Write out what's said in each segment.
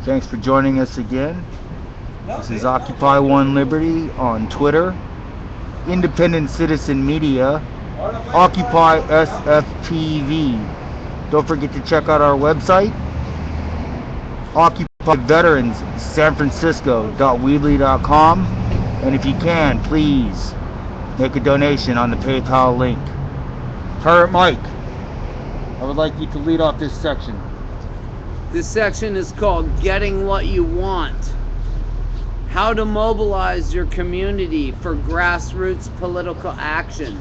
Thanks for joining us again. This is Occupy One Liberty on Twitter, Independent Citizen Media, Occupy SFTV. Don't forget to check out our website, Occupy Veterans San Francisco.weebly.com. And if you can, please make a donation on the PayPal link. Pirate Mike, I would like you to lead off this section. This section is called Getting What You Want. How to mobilize your community for grassroots political action.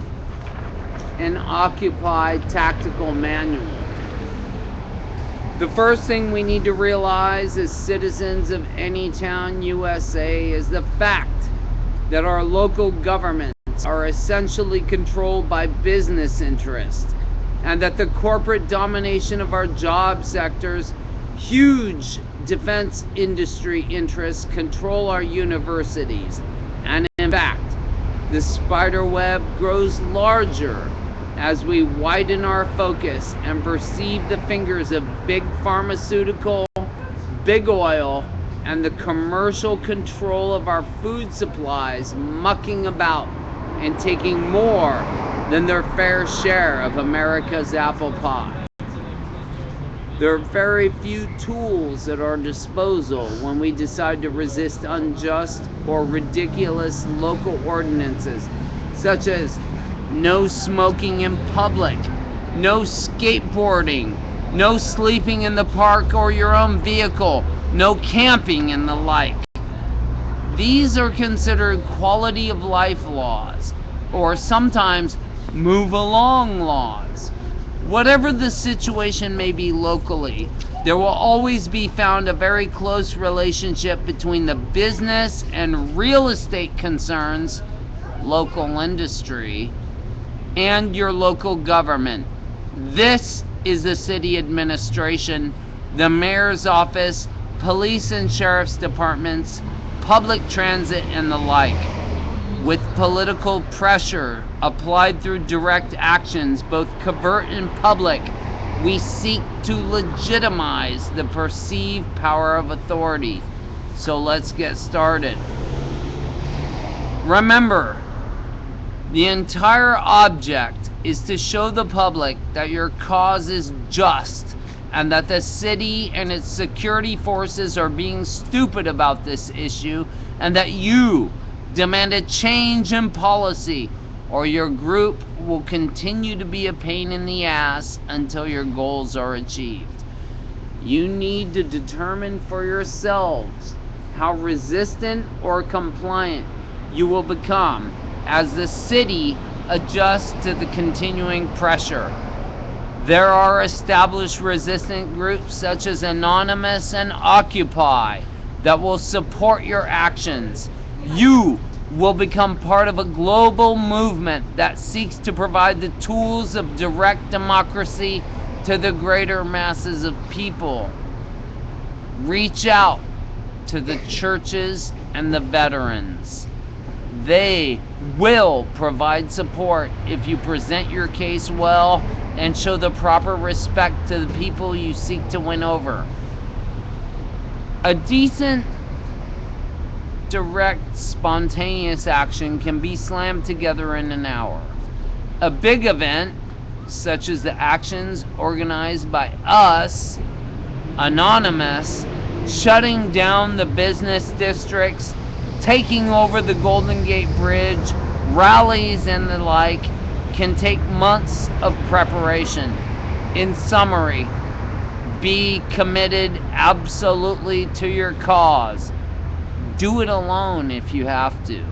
An Occupy Tactical Manual. The first thing we need to realize as citizens of any town, USA, is the fact that our local governments are essentially controlled by business interests, and that the corporate domination of our job sectors, huge defense industry interests control our universities, and in fact, the spider web grows larger as we widen our focus and perceive the fingers of big pharmaceutical, big oil, and the commercial control of our food supplies mucking about and taking more than their fair share of America's apple pie. There are very few tools at our disposal when we decide to resist unjust or ridiculous local ordinances, such as no smoking in public, no skateboarding, no sleeping in the park or your own vehicle, no camping, and the like. These are considered quality of life laws, or sometimes move along laws. Whatever the situation may be locally, there will always be found a very close relationship between the business and real estate concerns, local industry, and your local government. This is the city administration, the mayor's office, police and sheriff's departments, public transit, and the like. With political pressure applied through direct actions, both covert and public, we seek to legitimize the perceived power of authority. So let's get started. Remember, the entire object is to show the public that your cause is just, and that the city and its security forces are being stupid about this issue, and that you demand a change in policy, or your group will continue to be a pain in the ass until your goals are achieved. You need to determine for yourselves how resistant or compliant you will become as the city adjusts to the continuing pressure. There are established resistant groups such as Anonymous and Occupy that will support your actions. You will become part of a global movement that seeks to provide the tools of direct democracy to the greater masses of people. Reach out to the churches and the veterans. They will provide support if you present your case well and show the proper respect to the people you seek to win over. A decent, direct, spontaneous action can be slammed together in an hour. A big event, such as the actions organized by us, Anonymous, shutting down the business districts, taking over the Golden Gate Bridge, rallies, and the like, can take months of preparation. In summary, be committed absolutely to your cause. Do it alone if you have to.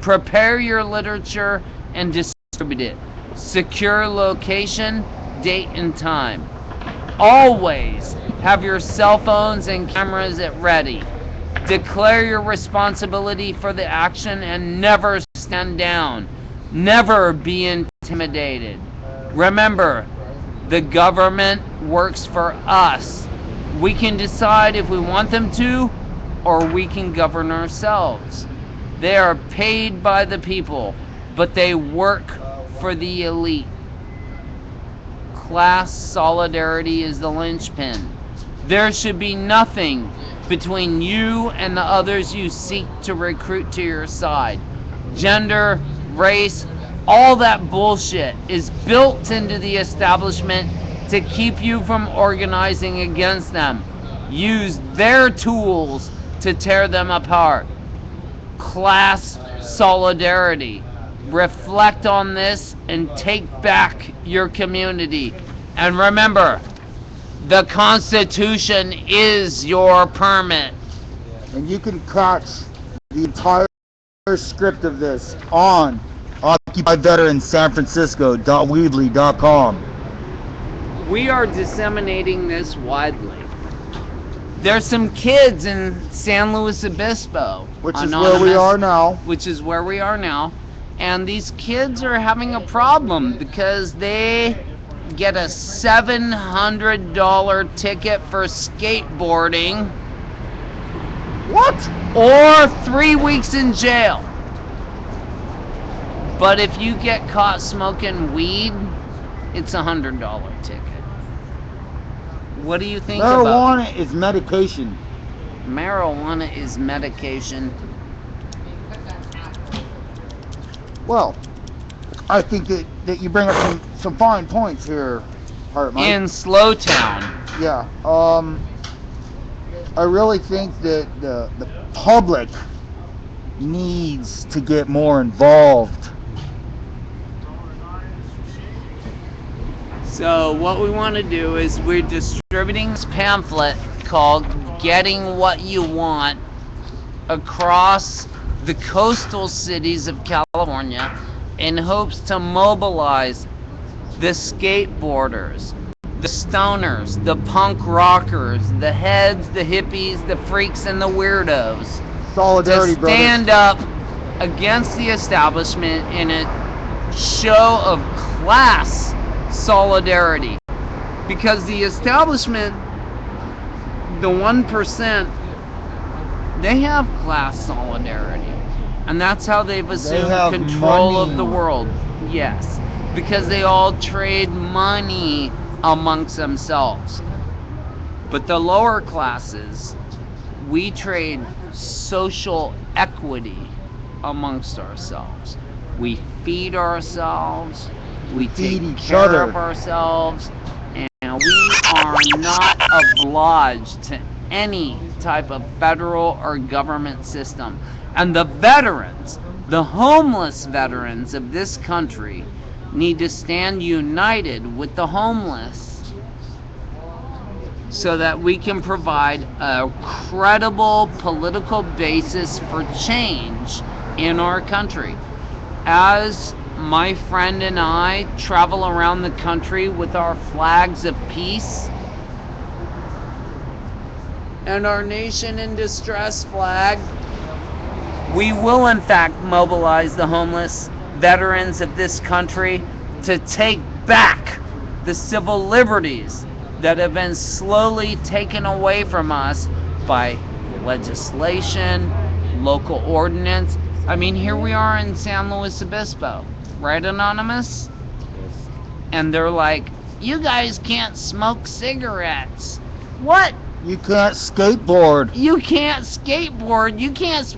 Prepare your literature and distribute it. Secure location, date, and time. Always have your cell phones and cameras at ready. Declare your responsibility for the action and never stand down. Never be intimidated. Remember, the government works for us. We can decide if we want them to, or we can govern ourselves. They are paid by the people, but they work for the elite. Class solidarity is the linchpin. There should be nothing between you and the others you seek to recruit to your side. Gender, race, all that bullshit is built into the establishment to keep you from organizing against them. Use their tools to tear them apart. Class solidarity. Reflect on this and take back your community. And remember, the Constitution is your permit. And you can catch the entire script of this on OccupyVeteranSanFrancisco.weebly.com. We are disseminating this widely. There's some kids in San Luis Obispo, which is where we are now. And these kids are having a problem because they get a $700 ticket for skateboarding. What? Or 3 weeks in jail. But if you get caught smoking weed, it's $100 ticket. What do you think about marijuana is medication? Marijuana is medication. Well, I think that you bring up some fine points here, Mike. In SLO Town. Yeah. I really think that the public needs to get more involved. So what we want to do is we're distributing this pamphlet called Getting What You Want across the coastal cities of California in hopes to mobilize the skateboarders, the stoners, the punk rockers, the heads, the hippies, the freaks, and the weirdos. Solidarity, to stand up against the establishment in a show of class solidarity. Because the establishment, the 1%, they have class solidarity. And that's how they've assumed control of the world. Yes. Because they all trade money amongst themselves. But the lower classes, we trade social equity amongst ourselves. We feed ourselves, we take care of ourselves, and we are not obliged to any type of federal or government system. And the veterans, the homeless veterans of this country, need to stand united with the homeless so that we can provide a credible political basis for change in our country. As my friend and I travel around the country with our flags of peace and our nation in distress flag, we will in fact mobilize the homeless veterans of this country to take back the civil liberties that have been slowly taken away from us by legislation, local ordinance. I mean, here we are in San Luis Obispo, right, Anonymous? And they're like, you guys can't smoke cigarettes. What? You can't skateboard. You can't skateboard. You can't...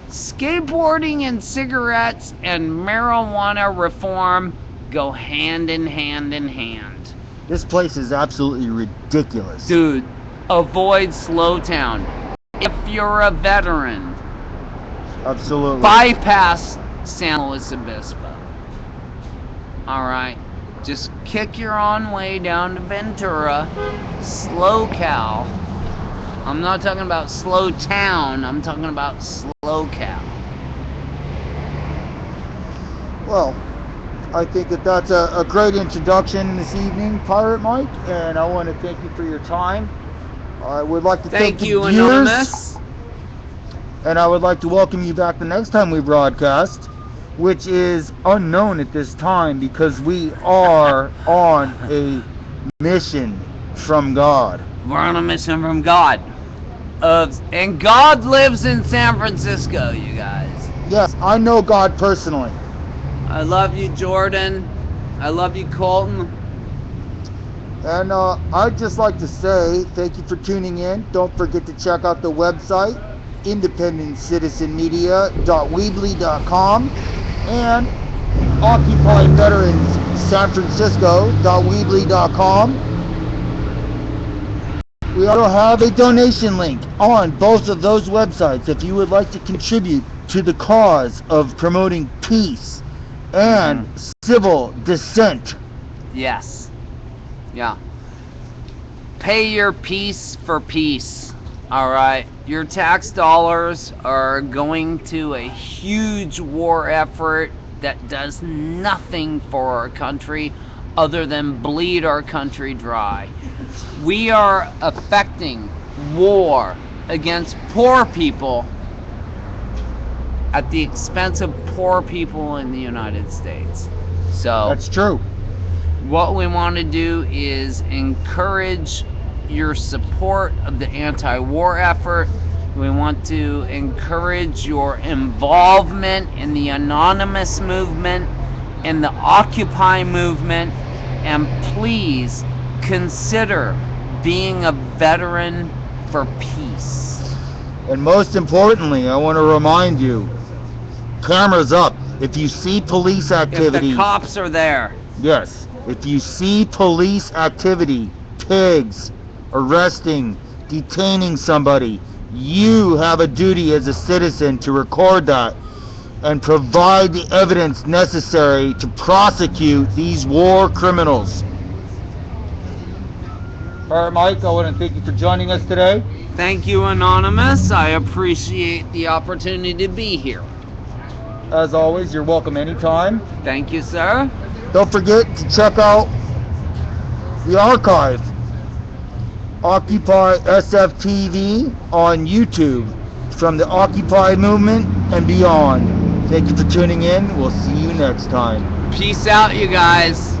Skateboarding and cigarettes and marijuana reform go hand in hand in hand. This place is absolutely ridiculous. Dude, avoid SLO Town. If you're a veteran, absolutely bypass San Luis Obispo. Alright, just kick your own way down to Ventura, SLO Cal. I'm not talking about SLO Town, I'm talking about SLO Cal. Well, I think that's a great introduction this evening, Pirate Mike, and I want to thank you for your time. I would like to thank you, the viewers, Anonymous. And I would like to welcome you back the next time we broadcast, which is unknown at this time because we are on a mission from God. We're on a mission from God. And God lives in San Francisco, you guys. Yes, I know God personally. I love you, Jordan. I love you, Colton. And I'd just like to say thank you for tuning in. Don't forget to check out the website, independentcitizenmedia.weebly.com, and Occupy Veterans San Francisco.weebly.com. We also have a donation link on both of those websites if you would like to contribute to the cause of promoting peace and civil dissent. Yes. Yeah. Pay your peace for peace. All right. Your tax dollars are going to a huge war effort that does nothing for our country other than bleed our country dry. We are affecting war against poor people at the expense of poor people in the United States. So That's true. what we want to do is encourage your support of the anti-war effort. We want to encourage your involvement in the anonymous movement, in the Occupy movement, and please consider being a veteran for peace. And most importantly, I want to remind you, cameras up. If you see police activity, If the cops are there. yes, if you see police activity, pigs, arresting, detaining somebody, you have a duty as a citizen to record that and provide the evidence necessary to prosecute these war criminals. All right, Mike, I want to thank you for joining us today. Thank you, Anonymous. I appreciate the opportunity to be here. As always, you're welcome anytime. Thank you, sir. Don't forget to check out the archive, Occupy SFTV on YouTube, from the Occupy movement and beyond. Thank you for tuning in. We'll see you next time. Peace out, you guys.